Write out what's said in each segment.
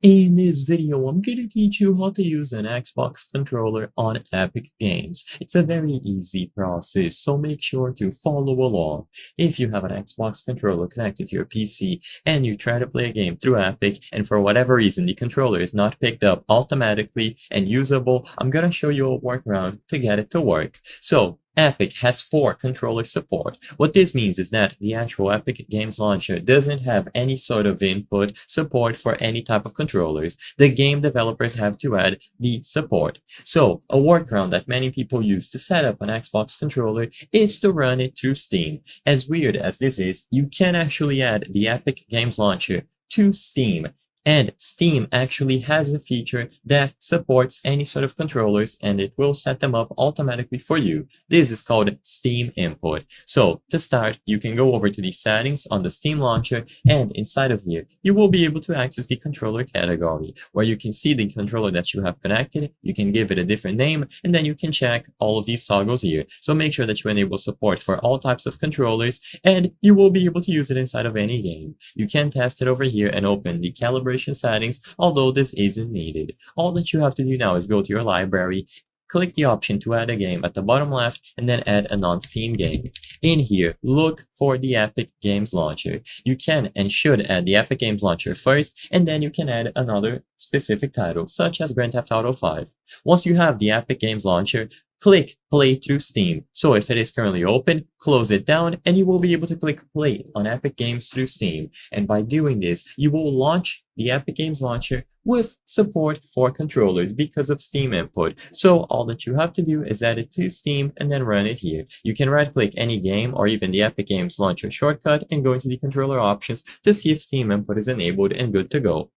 In this video, I'm gonna teach you how to use an Xbox controller on Epic Games. It's a very easy process, so make sure to follow along. If you have an Xbox controller connected to your PC and you try to play a game through Epic, and for whatever reason the controller is not picked up automatically and usable, I'm gonna show you a workaround to get it to work. So, Epic has 4 controller support. What this means is that the actual Epic Games Launcher doesn't have any sort of input support for any type of controllers. The game developers have to add the support. So, a workaround that many people use to set up an Xbox controller is to run it through Steam. As weird as this is, you can actually add the Epic Games Launcher to Steam. And Steam actually has a feature that supports any sort of controllers and it will set them up automatically for you. This is called Steam Input. So to start, you can go over to the settings on the Steam launcher, and inside of here, you will be able to access the controller category where you can see the controller that you have connected. You can give it a different name, and then you can check all of these toggles here. So make sure that you enable support for all types of controllers, and you will be able to use it inside of any game. You can test it over here and open the calibration settings, although this isn't needed. All that you have to do now is go to your library, click the option to add a game at the bottom left, and then add a non-Steam game. In here, look for the Epic Games Launcher. You can and should add the Epic Games Launcher first, and then you can add another specific title, such as Grand Theft Auto 5. Once you have the Epic Games Launcher, click Play through Steam. So if it is currently open, close it down, and you will be able to click Play on Epic Games through Steam. And by doing this, you will launch the Epic Games Launcher with support for controllers because of Steam input. So all that you have to do is add it to Steam and then run it here. You can right-click any game or even the Epic Games Launcher shortcut and go into the controller options to see if Steam input is enabled and good to go.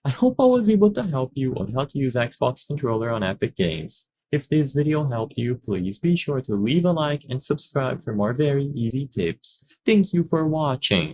I hope I was able to help you on how to use Xbox controller on Epic Games. If this video helped you, please be sure to leave a like and subscribe for more very easy tips. Thank you for watching.